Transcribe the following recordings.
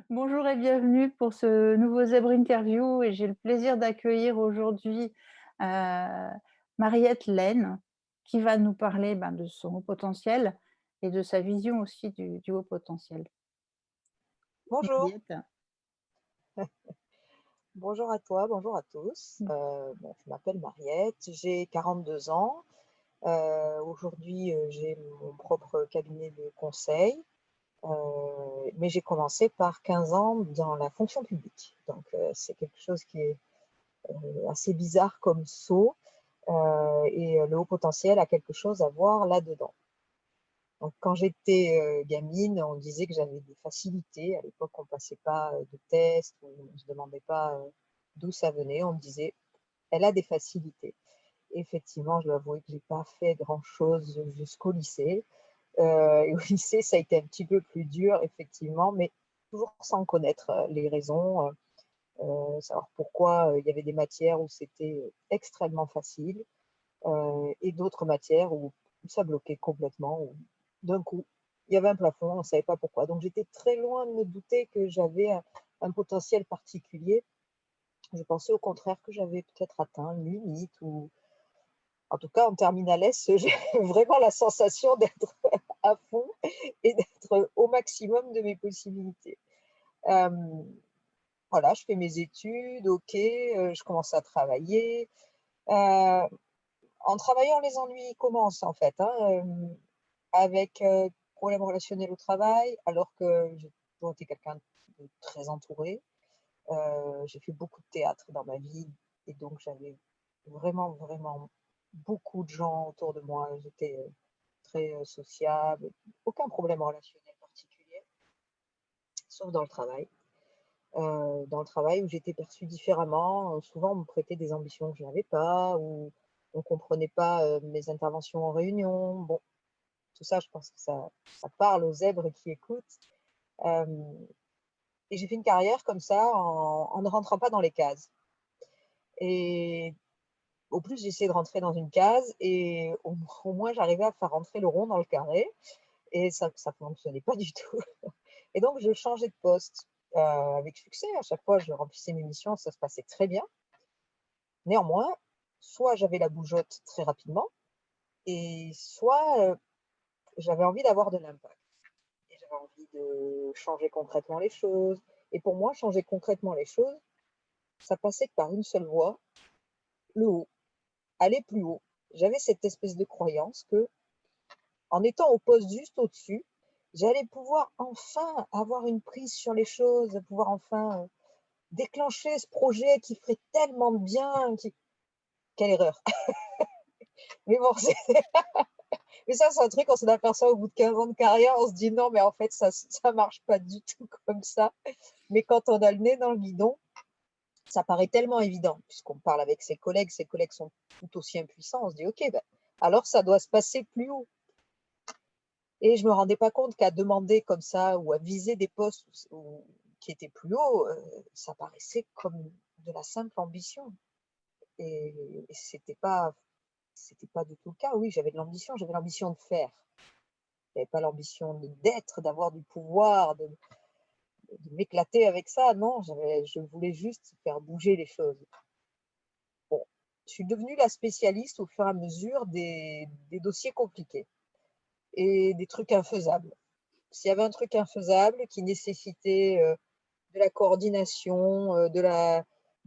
Bonjour et bienvenue pour ce nouveau Zèbre Interview et j'ai le plaisir d'accueillir aujourd'hui, heu, Mariette Laine qui va nous parler, de son haut potentiel et de sa vision aussi du haut potentiel. Bonjour, Mariette, bonjour à toi, bonjour à tous. mmh, Je m'appelle Mariette, j'ai 42 ans. Aujourd'hui, j'ai mon propre cabinet de conseil, mais j'ai commencé par 15 ans dans la fonction publique. Donc, c'est quelque chose qui est assez bizarre comme saut, et le haut potentiel a quelque chose à voir là-dedans. Donc, quand j'étais gamine, on disait que j'avais des facilités. À l'époque, on passait pas de tests, ou on ne se demandait pas d'où ça venait. On me disait, elle a des facilités. Effectivement, je dois avouer que j'ai pas fait grand-chose jusqu'au lycée. Et au lycée, ça a été un petit peu plus dur, effectivement, mais toujours sans connaître les raisons, savoir pourquoi il y avait des matières où c'était extrêmement facile, et d'autres matières où ça bloquait complètement, où d'un coup, il y avait un plafond, on ne savait pas pourquoi. Donc j'étais très loin de me douter que j'avais un potentiel particulier. Je pensais au contraire que j'avais peut-être atteint une limite, ou en tout cas en terminale S, j'ai vraiment la sensation d'être à fond et d'être au maximum de mes possibilités. Hem, voilà, je fais mes études, OK, je commence à travailler. Heu, En travaillant, les ennuis commencent en fait, hein, avec problèmes relationnels au travail, alors que j'ai toujours été quelqu'un de très entouré. J'ai fait beaucoup de théâtre dans ma vie, et donc j'avais vraiment, vraiment beaucoup de gens autour de moi. J'étais très sociable, aucun problème relationnel particulier, sauf dans le travail. Dans le travail où j'étais perçue différemment, souvent on me prêtait des ambitions que je n'avais pas, ou on ne comprenait pas mes interventions en réunion. Bon, tout ça, je pense que ça parle aux zèbres qui écoutent. Hem Et j'ai fait une carrière comme ça en ne rentrant pas dans les cases. Et au plus, j'essayais de rentrer dans une case, et au moins j'arrivais à faire rentrer le rond dans le carré, et ça fonctionnait pas du tout. Et donc je changeais de poste, avec succès. À chaque fois, je remplissais mes missions, ça se passait très bien. Néanmoins, soit j'avais la bougeotte très rapidement, et soit, j'avais envie d'avoir de l'impact, et j'avais envie de changer concrètement les choses. Et pour moi, changer concrètement les choses, ça passait que par une seule voie: le haut, aller plus haut. J'avais cette espèce de croyance que, en étant au poste juste au-dessus, j'allais pouvoir enfin avoir une prise sur les choses, pouvoir enfin déclencher ce projet qui ferait tellement de bien. Quelle erreur! Mais bon, mais ça, c'est un truc, on s'en aperçoit au bout de 15 ans de carrière, on se dit non, mais en fait, ça marche pas du tout comme ça. Mais quand on a le nez dans le guidon, ça paraît tellement évident, puisqu'on parle avec ses collègues sont tout aussi impuissants. On se dit, ok, ben, alors ça doit se passer plus haut. Et je me rendais pas compte qu'à demander comme ça, ou à viser des postes qui étaient plus hauts, ça paraissait comme de la simple ambition. Et c'était pas du tout le cas. Oui, j'avais l'ambition de faire. J'avais pas l'ambition d'être, d'avoir du pouvoir, de m'éclater avec ça. Non, je voulais juste faire bouger les choses. Bon, je suis devenue la spécialiste au fur et à mesure des dossiers compliqués et des trucs infaisables. S'il y avait un truc infaisable qui nécessitait de la coordination, de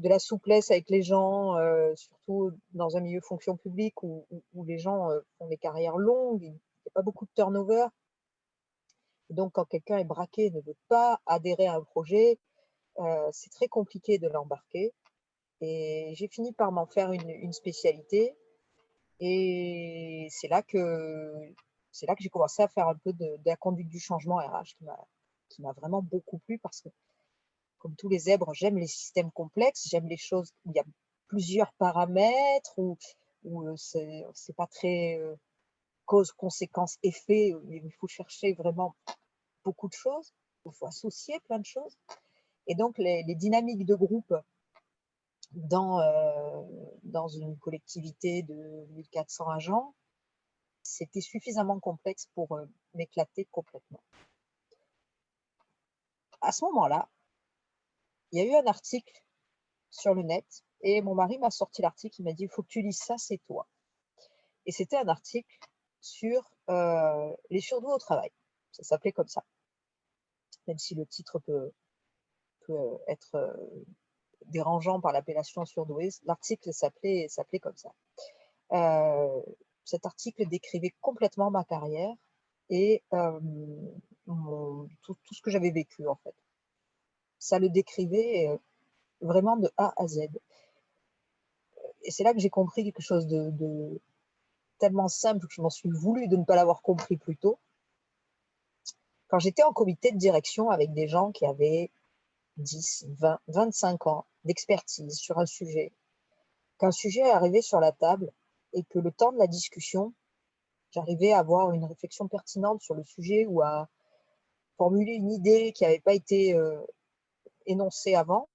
la souplesse avec les gens, surtout dans un milieu fonction publique où les gens font des carrières longues, il n'y a pas beaucoup de turnover. Donc, quand quelqu'un est braqué et ne veut pas adhérer à un projet, c'est très compliqué de l'embarquer. Et j'ai fini par m'en faire une spécialité. Et c'est là que j'ai commencé à faire un peu de la conduite du changement RH, qui m'a vraiment beaucoup plu, parce que, comme tous les zèbres, j'aime les systèmes complexes, j'aime les choses où il y a plusieurs paramètres, où c'est pas très cause, conséquence, effet, mais il faut chercher vraiment beaucoup de choses, il faut associer plein de choses. Et donc les dynamiques de groupe dans une collectivité de 1400 agents, c'était suffisamment complexe pour m'éclater complètement. à ce moment-là, il y a eu un article sur le net et mon mari m'a sorti l'article, il m'a dit: «Il faut que tu lises ça, c'est toi». Et c'était un article sur, les surdoués au travail. Ça s'appelait comme ça, même si le titre peut être, dérangeant par l'appellation surdoué, l'article s'appelait comme ça. Heu, Cet article décrivait complètement ma carrière et mon tout ce que j'avais vécu, en fait. Ça le décrivait, vraiment de A à Z et c'est là que j'ai compris quelque chose de tellement simple que je m'en suis voulu de ne pas l'avoir compris plus tôt. Quand j'étais en comité de direction avec des gens qui avaient 10, 20, 25 ans d'expertise sur un sujet, qu'un sujet est arrivé sur la table et que le temps de la discussion, j'arrivais à avoir une réflexion pertinente sur le sujet ou à formuler une idée qui n'avait pas été énoncée avant,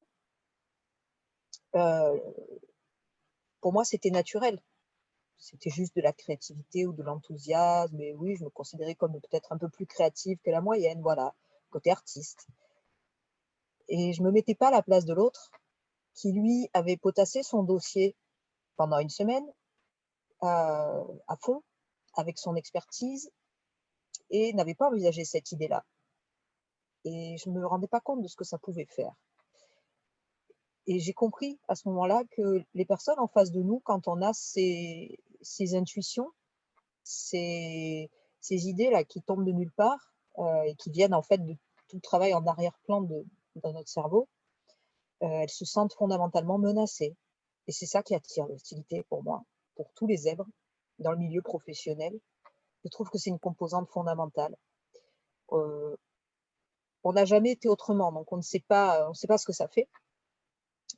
euh, pour moi c'était naturel. C'était juste de la créativité ou de l'enthousiasme. Et oui, je me considérais comme peut-être un peu plus créative que la moyenne, voilà, côté artiste. Et je ne me mettais pas à la place de l'autre qui, lui, avait potassé son dossier pendant une semaine à fond, avec son expertise, et n'avait pas envisagé cette idée-là. Et je ne me rendais pas compte de ce que ça pouvait faire. Et j'ai compris à ce moment-là que les personnes en face de nous, quand on a ces intuitions, ces, ces idées-là qui tombent de nulle part et qui viennent en fait de tout le travail en arrière-plan dans notre cerveau, elles se sentent fondamentalement menacées. Et c'est ça qui attire l'hostilité pour moi, pour tous les zèbres dans le milieu professionnel. Je trouve que c'est une composante fondamentale. Euh, on n'a jamais été autrement, donc on ne sait pas ce que ça fait.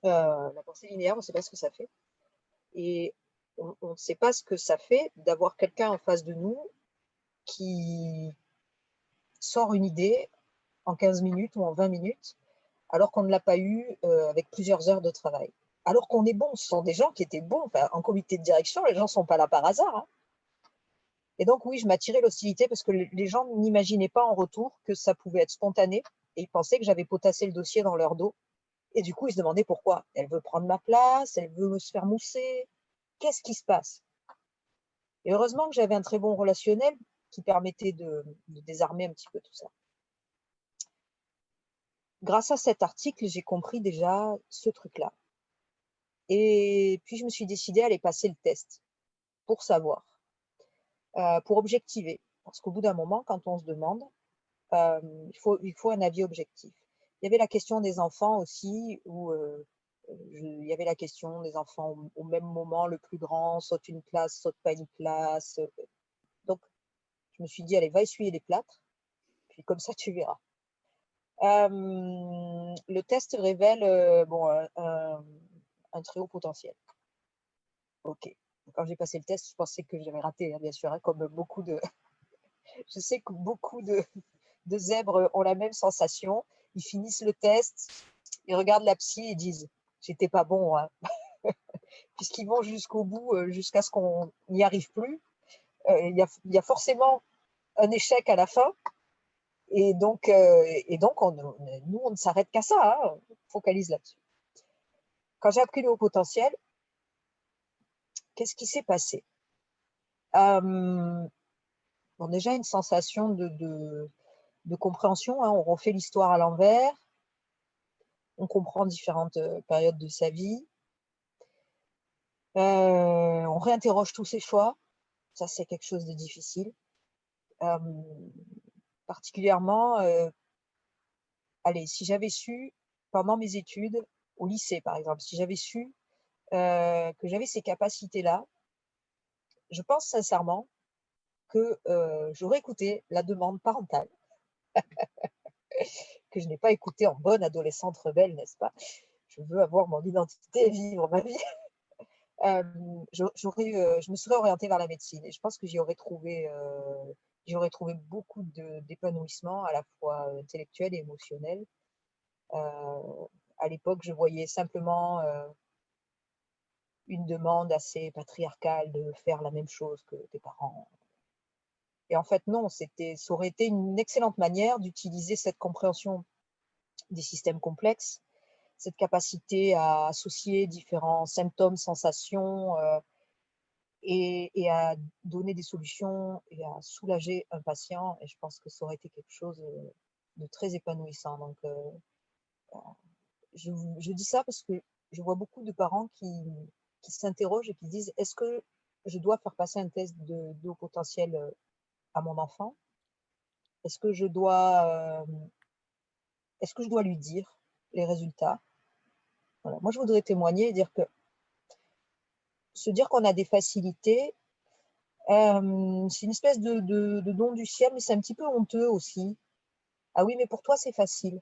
La pensée linéaire, on ne sait pas ce que ça fait. Et on ne sait pas ce que ça fait d'avoir quelqu'un en face de nous qui sort une idée en 15 minutes ou en 20 minutes, alors qu'on ne l'a pas eu avec plusieurs heures de travail. Alors qu'on est bon, ce sont des gens qui étaient bons. Enfin, en comité de direction, les gens ne sont pas là par hasard. Hein. Et donc, oui, je m'attirais l'hostilité parce que les gens n'imaginaient pas en retour que ça pouvait être spontané et ils pensaient que j'avais potassé le dossier dans leur dos. Et du coup, ils se demandaient pourquoi. Elle veut prendre ma place, elle veut se faire mousser. Qu'est-ce qui se passe? Et heureusement que j'avais un très bon relationnel qui permettait de désarmer un petit peu tout ça. Grâce à cet article, j'ai compris déjà ce truc-là. Et puis, je me suis décidée à aller passer le test pour savoir, pour objectiver. Parce qu'au bout d'un moment, quand on se demande, euh, il faut un avis objectif. Il y avait la question des enfants aussi, où il y avait la question des enfants au même moment, le plus grand saute une classe, saute pas une classe. Donc, je me suis dit, allez, va essuyer les plâtres, puis comme ça, tu verras. Le test révèle bon, un très haut potentiel. Ok. Quand j'ai passé le test, je pensais que j'avais raté, hein, bien sûr, hein, comme beaucoup de. Je sais que beaucoup de zèbres ont la même sensation. Ils finissent le test, ils regardent la psy et disent j'étais pas bon, hein. Puisqu'ils vont jusqu'au bout, jusqu'à ce qu'on n'y arrive plus. Il y a forcément un échec à la fin. Et donc nous, on ne s'arrête qu'à ça, hein, on focalise là-dessus. Quand j'ai appris le haut potentiel, qu'est-ce qui s'est passé? Bon, déjà, une sensation de compréhension, hein, on refait l'histoire à l'envers, on comprend différentes périodes de sa vie, on réinterroge tous ses choix, ça c'est quelque chose de difficile. Euh, Particulièrement, allez, si j'avais su, pendant mes études, au lycée par exemple, si j'avais su que j'avais ces capacités-là, je pense sincèrement que j'aurais écouté la demande parentale, que je n'ai pas écoutée en bonne adolescente rebelle, n'est-ce pas? Je veux avoir mon identité et vivre ma vie. Je me serais orientée vers la médecine et je pense que j'y aurais trouvé beaucoup d'épanouissement à la fois intellectuel et émotionnel. À l'époque, je voyais simplement une demande assez patriarcale de faire la même chose que tes parents. Et en fait, non, ça aurait été une excellente manière d'utiliser cette compréhension des systèmes complexes, cette capacité à associer différents symptômes, sensations, et à donner des solutions et à soulager un patient, et je pense que ça aurait été quelque chose, de très épanouissant. Donc je dis ça parce que je vois beaucoup de parents qui s'interrogent et qui disent: «Est-ce que je dois faire passer un test de haut potentiel, à mon enfant? Est-ce que je dois, est-ce que je dois lui dire les résultats?» Voilà. Moi, je voudrais témoigner et dire que se dire qu'on a des facilités, c'est une espèce de don du ciel, mais c'est un petit peu honteux aussi. «Ah oui, mais pour toi, c'est facile.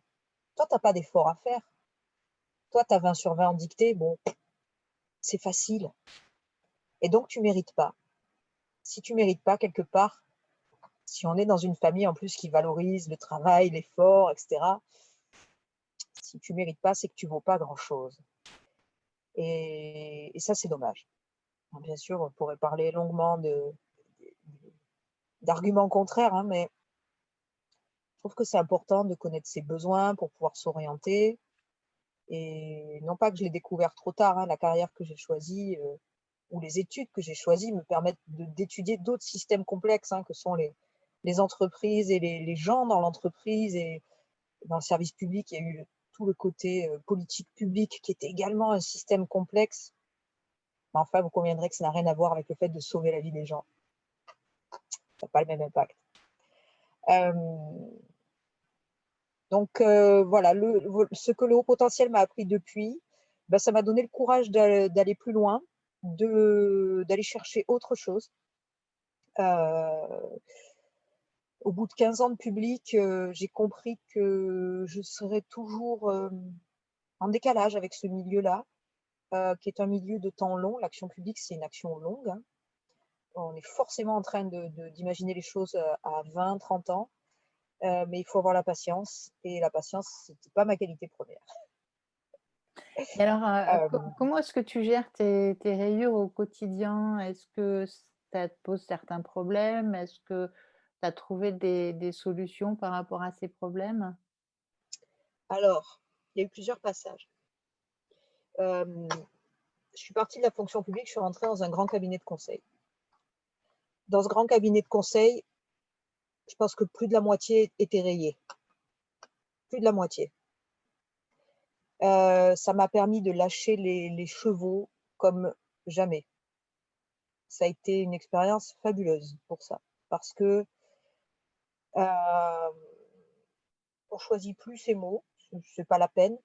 Toi, tu as pas d'effort à faire. Toi, tu as 20 sur 20 en dictée, bon, c'est facile et donc tu mérites pas». Si tu mérites pas quelque part, si on est dans une famille en plus qui valorise le travail, l'effort, et cetera, si tu mérites pas, c'est que tu vaux pas grand-chose, et ça, c'est dommage. Bien sûr, on pourrait parler longuement d'arguments contraires, hein, mais je trouve que c'est important de connaître ses besoins pour pouvoir s'orienter, et non pas que je l'ai découvert trop tard, hein, la carrière que j'ai choisie, ou les études que j'ai choisies me permettent d'étudier d'autres systèmes complexes, hein, que sont les entreprises et les gens dans l'entreprise, et dans le service public, il y a eu tout le côté politique publique qui était également un système complexe. Mais enfin, vous conviendrez que ça n'a rien à voir avec le fait de sauver la vie des gens. Ça n'a pas le même impact. Donc voilà, ce que le haut potentiel m'a appris depuis, ben, ça m'a donné le courage d'aller plus loin, d'aller chercher autre chose. Au bout de 15 ans de public, j'ai compris que je serais toujours en décalage avec ce milieu-là, qui est un milieu de temps long. L'action publique, c'est une action longue, hein. On est forcément en train d'imaginer les choses à 20, 30 ans, mais il faut avoir la patience, et la patience, ce n'était pas ma qualité première. Et alors, Euh, comment est-ce que tu gères tes rayures au quotidien? Est-ce que ça te pose certains problèmes? Est-ce que tu as trouvé des solutions par rapport à ces problèmes? alors, il y a eu plusieurs passages. Euh, je suis partie de la fonction publique, je suis rentrée dans un grand cabinet de conseil. Dans ce grand cabinet de conseil, je pense que plus de la moitié était rayée. Plus de la moitié. Ça m'a permis de lâcher les chevaux comme jamais. Ça a été une expérience fabuleuse pour ça, parce que on choisit plus ses mots, c'est pas la peine.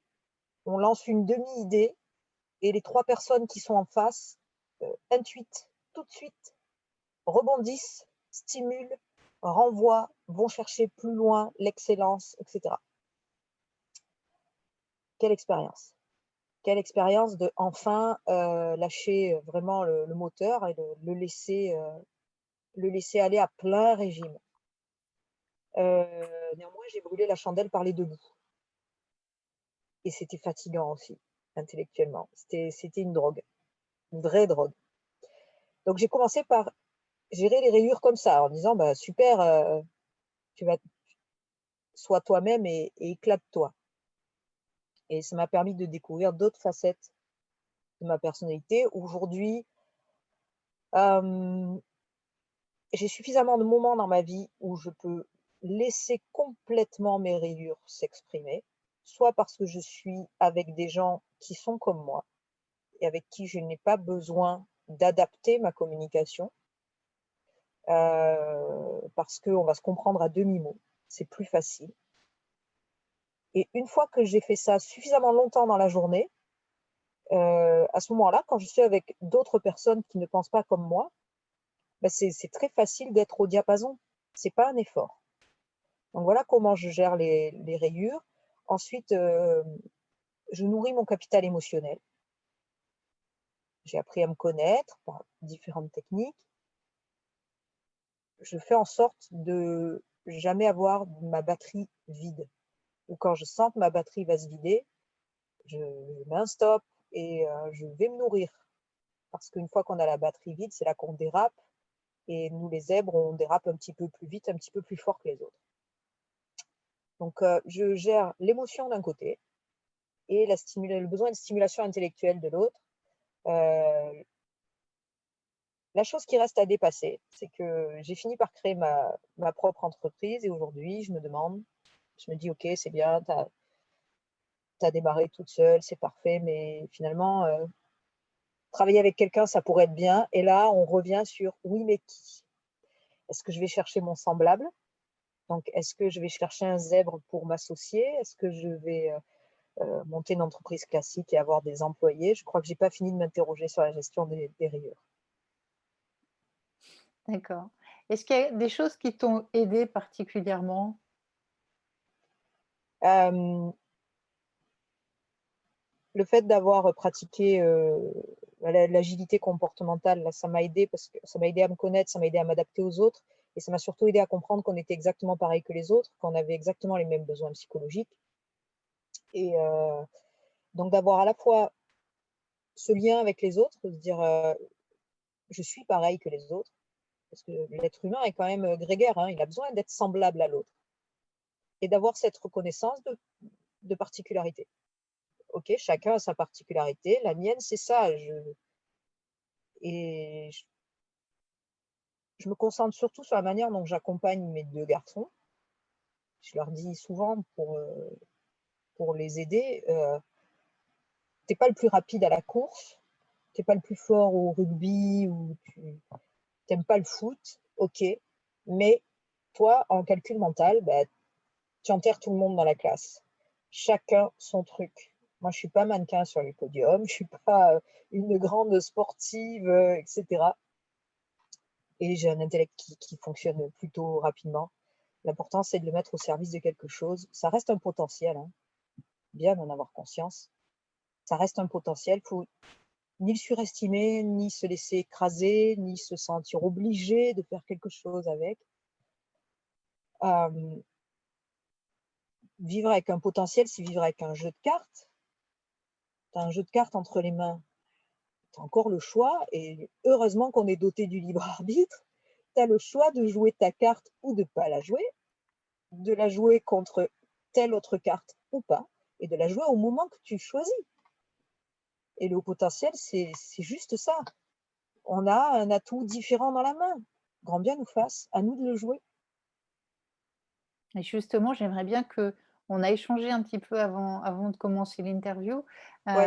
On lance une demi-idée et les 3 personnes qui sont en face intuitent tout de suite, rebondissent, stimulent, renvoient, vont chercher plus loin l'excellence, etc. Quelle expérience! Quelle expérience de enfin lâcher vraiment le moteur et le laisser aller à plein régime. Néanmoins, j'ai brûlé la chandelle par les 2 bouts, et c'était fatigant aussi, intellectuellement. C'était une drogue, une vraie drogue. Donc j'ai commencé par gérer les rayures comme ça, en disant: «Bah, super, tu vas sois toi-même et éclate-toi», et ça m'a permis de découvrir d'autres facettes de ma personnalité. Aujourd'hui, hem, j'ai suffisamment de moments dans ma vie où je peux laisser complètement mes rayures s'exprimer, soit parce que je suis avec des gens qui sont comme moi et avec qui je n'ai pas besoin d'adapter ma communication, parce qu'on va se comprendre à demi-mot, c'est plus facile, et une fois que j'ai fait ça suffisamment longtemps dans la journée, à ce moment-là, quand je suis avec d'autres personnes qui ne pensent pas comme moi, bah, c'est très facile d'être au diapason. C'est pas un effort. Donc voilà comment je gère les rayures. Ensuite, je nourris mon capital émotionnel. J'ai appris à me connaître par différentes techniques. Je fais en sorte de jamais avoir ma batterie vide, ou quand je sens que ma batterie va se vider, je mets un stop et je vais me nourrir. Parce qu'une fois qu'on a la batterie vide, c'est là qu'on dérape, et nous les zèbres, on dérape un petit peu plus vite, un petit peu plus fort que les autres. Donc, je gère l'émotion d'un côté et le besoin de stimulation intellectuelle de l'autre. Euh, la chose qui reste à dépasser, c'est que j'ai fini par créer ma propre entreprise et aujourd'hui, je me dis, OK, c'est bien, tu as démarré toute seule, c'est parfait, mais finalement, travailler avec quelqu'un, ça pourrait être bien. Et là, on revient sur, oui, mais qui? Est-ce que je vais chercher mon semblable? Donc, est-ce que je vais chercher un zèbre pour m'associer? Est-ce que je vais monter une entreprise classique et avoir des employés? Je crois que j'ai pas fini de m'interroger sur la gestion des rigueurs. D'accord. Est-ce qu'il y a des choses qui t'ont aidé particulièrement? Euh, le fait d'avoir pratiqué l'agilité comportementale, là, ça m'a aidé parce que ça m'a aidé à me connaître, ça m'a aidé à m'adapter aux autres et ça m'a surtout aidé à comprendre qu'on était exactement pareil que les autres, qu'on avait exactement les mêmes besoins psychologiques. Et donc d'avoir à la fois ce lien avec les autres, de se dire je suis pareil que les autres, parce que l'être humain est quand même grégaire, hein, il a besoin d'être semblable à l'autre, et d'avoir cette reconnaissance de particularité. Ok, chacun a sa particularité, la mienne c'est ça, et je me concentre surtout sur la manière dont j'accompagne mes deux garçons. Je leur dis souvent pour les aider, t'es pas le plus rapide à la course, t'es pas le plus fort au rugby ou tu n'aimes pas le foot, ok, mais toi, en calcul mental, bah, tu enterres tout le monde dans la classe. Chacun son truc. Moi, je suis pas mannequin sur les podiums, je suis pas une grande sportive, etc. Et j'ai un intellect qui fonctionne plutôt rapidement. L'important, c'est de le mettre au service de quelque chose. Ça reste un potentiel, hein, bien d'en avoir conscience. Ça reste un potentiel. Il faut ni le surestimer, ni se laisser écraser, ni se sentir obligé de faire quelque chose avec. Euh, Vivre avec un potentiel, c'est vivre avec un jeu de cartes. Tu as un jeu de cartes entre les mains, tu as encore le choix, et heureusement qu'on est doté du libre arbitre. Tu as le choix de jouer ta carte ou de ne pas la jouer, de la jouer contre telle autre carte ou pas, et de la jouer au moment que tu choisis. Et le haut potentiel, c'est juste ça. On a un atout différent dans la main. Grand bien nous fasse, à nous de le jouer. Et justement, j'aimerais bien qu'on a échangé un petit peu avant de commencer l'interview. Ouais,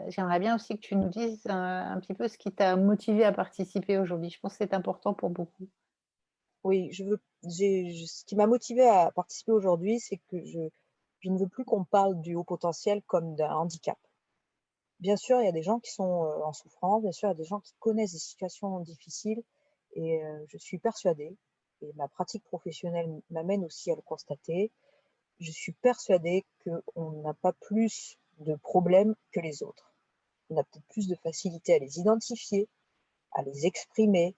J'aimerais bien aussi que tu nous dises, un petit peu ce qui t'a motivé à participer aujourd'hui. Je pense que c'est important pour beaucoup. oui, ce qui m'a motivée à participer aujourd'hui, c'est que je ne veux plus qu'on parle du haut potentiel comme d'un handicap. Bien sûr, il y a des gens qui sont en souffrance, bien sûr, il y a des gens qui connaissent des situations difficiles, et je suis persuadée, et ma pratique professionnelle m'amène aussi à le constater, je suis persuadée qu'on n'a pas plus de problèmes que les autres. On a peut-être plus de facilité à les identifier, à les exprimer,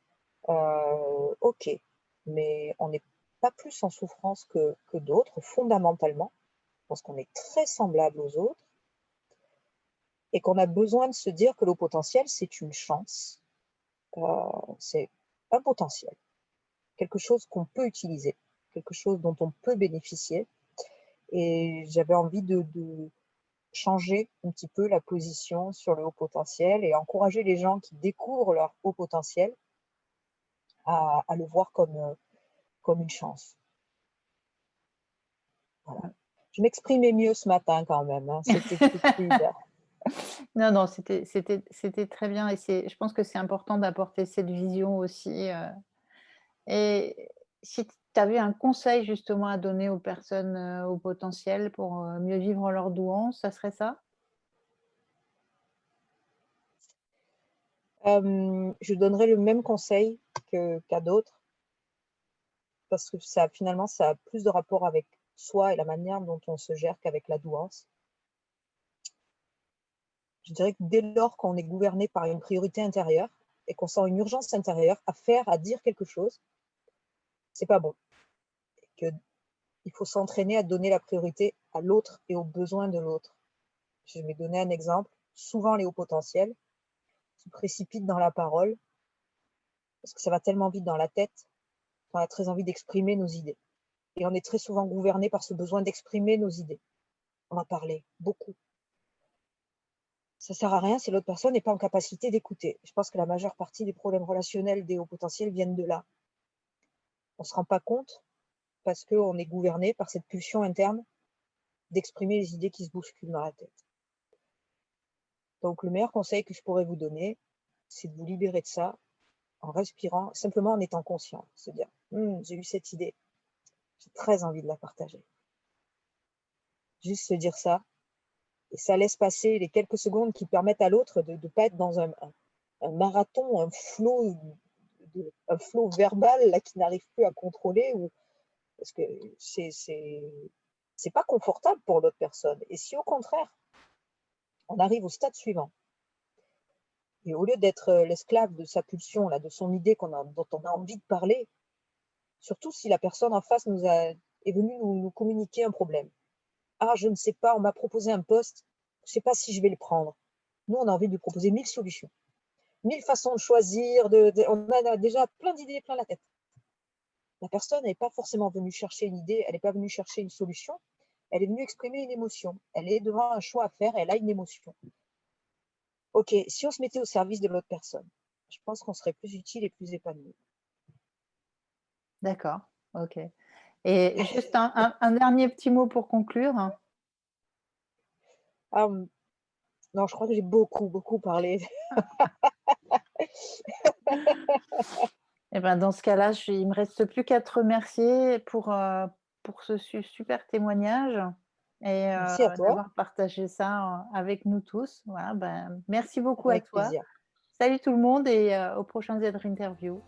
ok, mais on n'est pas plus en souffrance que d'autres, fondamentalement, parce qu'on est très semblable aux autres, et qu'on a besoin de se dire que le potentiel, c'est une chance, c'est un potentiel, quelque chose qu'on peut utiliser, quelque chose dont on peut bénéficier. Et j'avais envie de changer un petit peu la position sur le haut potentiel et encourager les gens qui découvrent leur haut potentiel à le voir comme une chance. Voilà. Je m'exprimais mieux ce matin quand même, hein, c'était plus fluide. Non, non, c'était très bien et je pense que c'est important d'apporter cette vision aussi, et si tu avais un conseil justement à donner aux personnes, au potentiel pour, mieux vivre leur douance, ça serait ça? Je donnerais le même conseil qu'à d'autres, parce que finalement, ça a plus de rapport avec soi et la manière dont on se gère qu'avec la douance. Je dirais que dès lors qu'on est gouverné par une priorité intérieure et qu'on sent une urgence intérieure à faire, à dire quelque chose, c'est pas bon. Il faut s'entraîner à donner la priorité à l'autre et aux besoins de l'autre. Je vais donner un exemple. Souvent, les hauts potentiels se précipitent dans la parole parce que ça va tellement vite dans la tête qu'on a très envie d'exprimer nos idées. et on est très souvent gouverné par ce besoin d'exprimer nos idées. On va parler beaucoup. Ça sert à rien si l'autre personne n'est pas en capacité d'écouter. Je pense que la majeure partie des problèmes relationnels des hauts potentiels viennent de là. On ne se rend pas compte parce qu'on est gouverné par cette pulsion interne d'exprimer les idées qui se bousculent dans la tête. Donc le meilleur conseil que je pourrais vous donner, c'est de vous libérer de ça en respirant, simplement en étant conscient. Se dire: J'ai eu cette idée, j'ai très envie de la partager». Juste se dire ça, et ça laisse passer les quelques secondes qui permettent à l'autre de ne pas être dans un marathon, un flot verbal là, qui n'arrive plus à contrôler, ou parce que c'est pas confortable pour l'autre personne. Et si au contraire, on arrive au stade suivant, et au lieu d'être l'esclave de sa pulsion, là, de son idée dont on a envie de parler, surtout si la personne en face est venue nous communiquer un problème. Ah, je ne sais pas, on m'a proposé un poste, je ne sais pas si je vais le prendre. Nous, on a envie de lui proposer 1000 solutions, 1000 façons de choisir, on a déjà plein d'idées, plein la tête. La personne n'est pas forcément venue chercher une idée, elle n'est pas venue chercher une solution, elle est venue exprimer une émotion. Elle est devant un choix à faire, elle a une émotion. Ok, si on se mettait au service de l'autre personne, je pense qu'on serait plus utile et plus épanoui. D'accord, OK. Et juste un dernier petit mot pour conclure. Ah, non, je crois que j'ai beaucoup, beaucoup parlé. Et ben, dans ce cas-là, il me reste plus qu'à te remercier pour ce super témoignage et Merci à toi, d'avoir partagé ça, avec nous tous. Voilà, ben, merci beaucoup à avec toi. plaisir. Salut tout le monde et aux prochaines interviews.